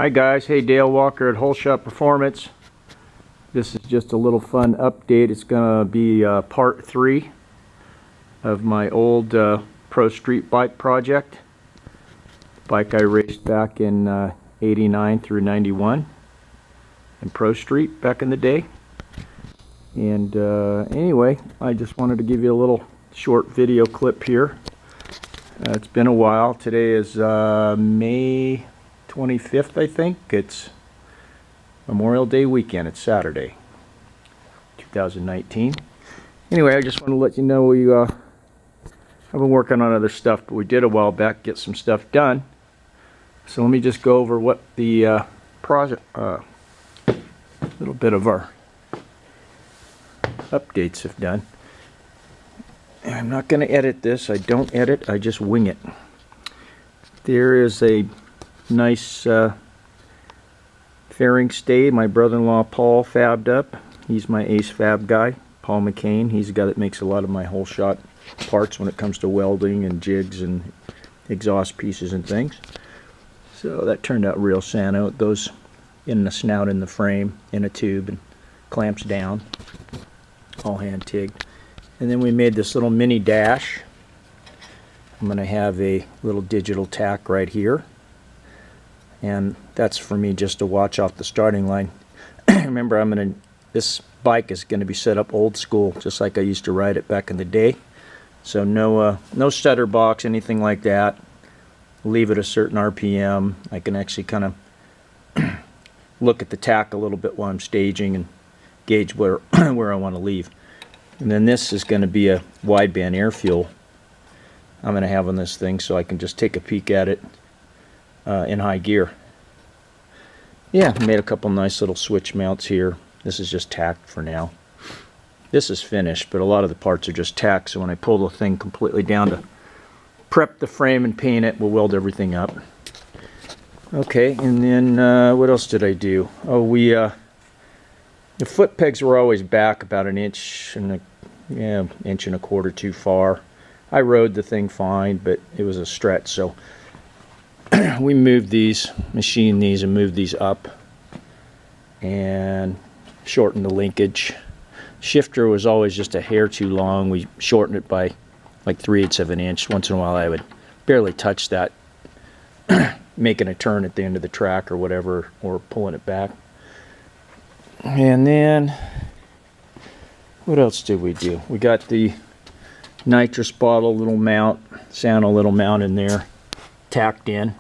Hi guys, hey, Dale Walker at Whole Shot Performance. This is just a little fun update. It's gonna be part 3 of my old Pro Street bike project. Bike I raced back in 89 through 91 in Pro Street back in the day. And anyway, I just wanted to give you a little short video clip here. It's been a while. Today is May 25th, I think. It's Memorial Day weekend. It's Saturday, 2019. Anyway, I just want to let you know we I've been working on other stuff, but we did a while back get some stuff done. So let me just go over what the project, little bit of our updates have done. And I'm not going to edit this. I don't edit, I just wing it. There is a nice fairing stay my brother-in-law Paul fabbed up. He's my ace fab guy, Paul McCain. He's the guy that makes a lot of my whole shot parts when it comes to welding and jigs and exhaust pieces and things. So that turned out real Santa. It goes in the snout in the frame in a tube and clamps down, all hand tigged. And then we made this little mini dash. I'm going to have a little digital tack right here, and that's for me just to watch off the starting line. Remember, this bike is going to be set up old school, just like I used to ride it back in the day. So no stutter box, anything like that. Leave it a certain RPM. I can actually kind of look at the tack a little bit while I'm staging and gauge where where I want to leave. And then this is going to be a wideband air fuel I'm going to have on this thing, so I can just take a peek at it in high gear. Yeah, made a couple nice little switch mounts here. This is just tacked for now. This is finished, but a lot of the parts are just tacked, so when I pull the thing completely down to prep the frame and paint it, we'll weld everything up. Okay, and then what else did I do? Oh, the foot pegs were always back about an inch and a quarter too far. I rode the thing fine, but it was a stretch, so we moved these, machined these, and moved these up and shortened the linkage. Shifter was always just a hair too long. We shortened it by like 3/8 of an inch. Once in a while I would barely touch that, making a turn at the end of the track or whatever, or pulling it back. And then what else did we do? We got the Nitrous Bottle little mount, Santa little mount in there, tacked in.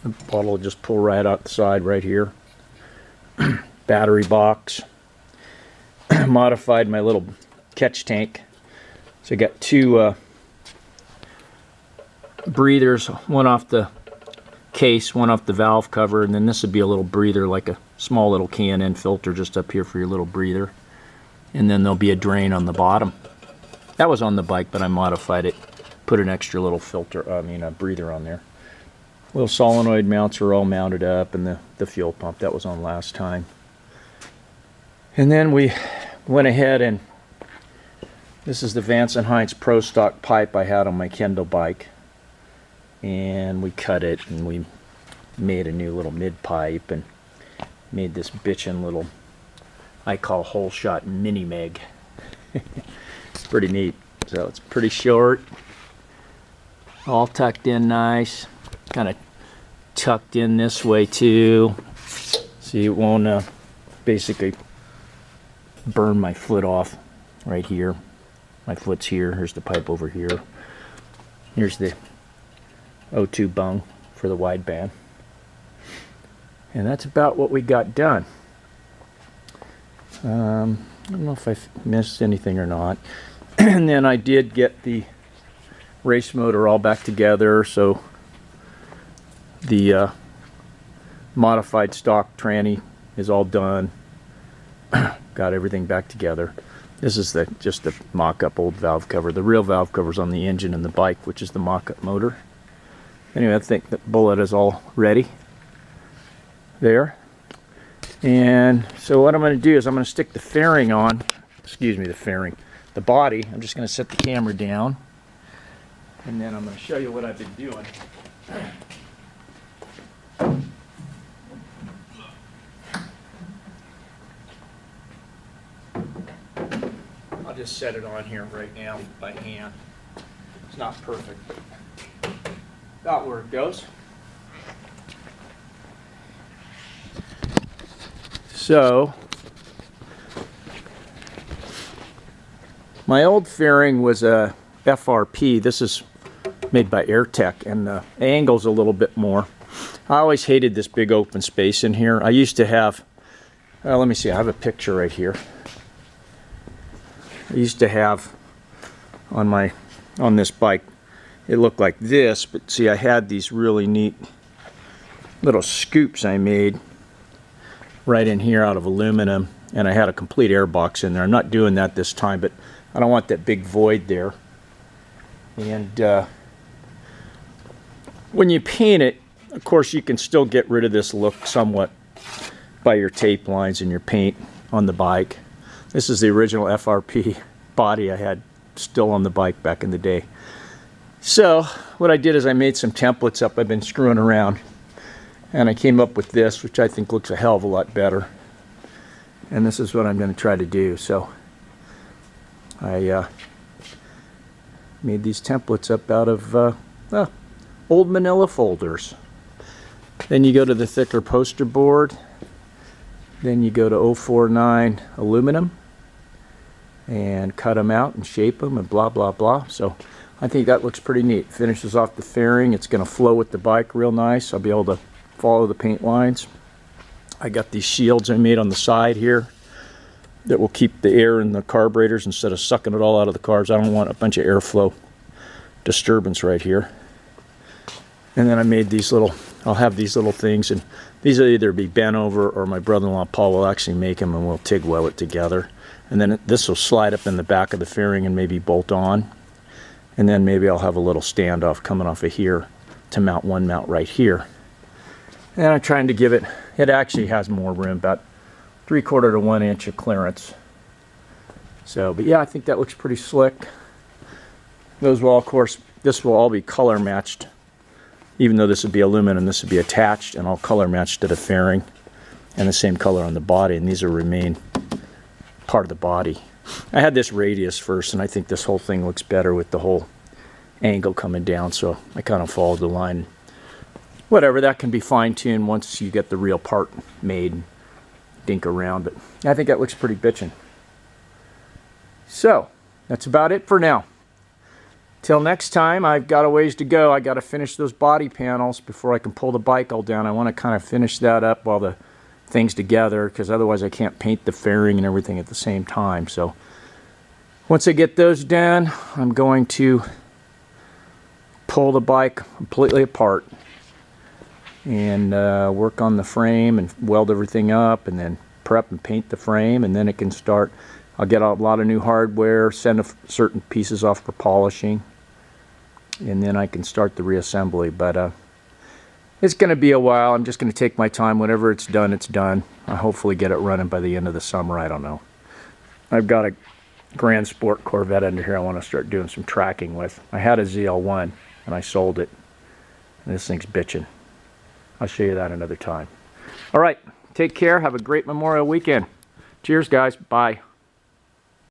The bottle will just pull right out the side right here. Battery box. Modified my little catch tank. So I got two breathers, one off the case, one off the valve cover, and then this would be a little breather, like a small little K&N filter just up here for your little breather. And then there'll be a drain on the bottom. That was on the bike, but I modified it, put an extra little filter, a breather on there. Little solenoid mounts are all mounted up, and the fuel pump, that was on last time. And then we went ahead and, this is the Vance and Hines Pro Stock pipe I had on my Kendall bike. And we cut it, and we made a new little mid pipe, and made this bitchin' little, I call Whole Shot Mini Meg. It's pretty neat. So it's pretty short, all tucked in nice, kind of tucked in this way too, see, it won't basically burn my foot off right here. My foot's here. Here's the pipe over here. Here's the O2 bung for the wideband. And that's about what we got done. I don't know if I missed anything or not. And then I did get the race motor all back together, so the modified stock tranny is all done. Got everything back together. This is just the mock-up old valve cover. The real valve cover's on the engine and the bike, which is the mock-up motor. Anyway, I think the bullet is all ready there. And so what I'm going to do is I'm going to stick the fairing on, the body. I'm just going to set the camera down, and then I'm going to show you what I've been doing. just set it on here right now by hand. It's not perfect, but about where it goes. So, my old fairing was a FRP. This is made by AirTech, and the angle's a little bit more. I always hated this big open space in here. I used to have, let me see, I have a picture right here. I used to have on this bike, it looked like this, but see, I had these really neat little scoops I made right in here out of aluminum, and I had a complete air box in there. I'm not doing that this time, but I don't want that big void there. And when you paint it, of course, you can still get rid of this look somewhat by your tape lines and your paint on the bike. This is the original FRP body I had still on the bike back in the day. So what I did is I made some templates up. I've been screwing around, and I came up with this, which I think looks a hell of a lot better. And this is what I'm going to try to do. So I made these templates up out of old manila folders. Then you go to the thicker poster board. Then you go to 049 aluminum and cut them out and shape them and blah blah blah. So I think that looks pretty neat. Finishes off the fairing. It's going to flow with the bike real nice. I'll be able to follow the paint lines. I got these shields I made on the side here that will keep the air in the carburetors instead of sucking it all out of the carbs. I don't want a bunch of airflow disturbance right here. And then I made these little, I'll have these little things, and these will either be bent over or my brother-in-law Paul will actually make them, and we'll TIG weld it together. And then this will slide up in the back of the fairing and maybe bolt on. And then maybe I'll have a little standoff coming off of here to mount one mount right here. And I'm trying to give it, it actually has more room, about 3/4 to 1 inch of clearance. So, but yeah, I think that looks pretty slick. Those will, of course, this will all be color matched. Even though this would be aluminum, this would be attached and all color matched to the fairing, and the same color on the body, and these will remain part of the body. I had this radius first, and I think this whole thing looks better with the whole angle coming down, so I kind of followed the line. Whatever, that can be fine-tuned once you get the real part made and dink around, but I think that looks pretty bitchin'. So, that's about it for now. Till next time, I've got a ways to go. I got to finish those body panels before I can pull the bike all down. I want to kind of finish that up while the thing's together, because otherwise I can't paint the fairing and everything at the same time. So once I get those done, I'm going to pull the bike completely apart and work on the frame and weld everything up, and then prep and paint the frame, and then it can start. I'll get a lot of new hardware, send certain pieces off for polishing, and then I can start the reassembly. But it's going to be a while. I'm just going to take my time. Whenever it's done, it's done. I'll hopefully get it running by the end of the summer. I don't know. I've got a Grand Sport Corvette under here I want to start doing some tracking with. I had a ZL1 and I sold it, and this thing's bitching. I'll show you that another time. All right, take care. Have a great Memorial weekend. Cheers, guys. Bye.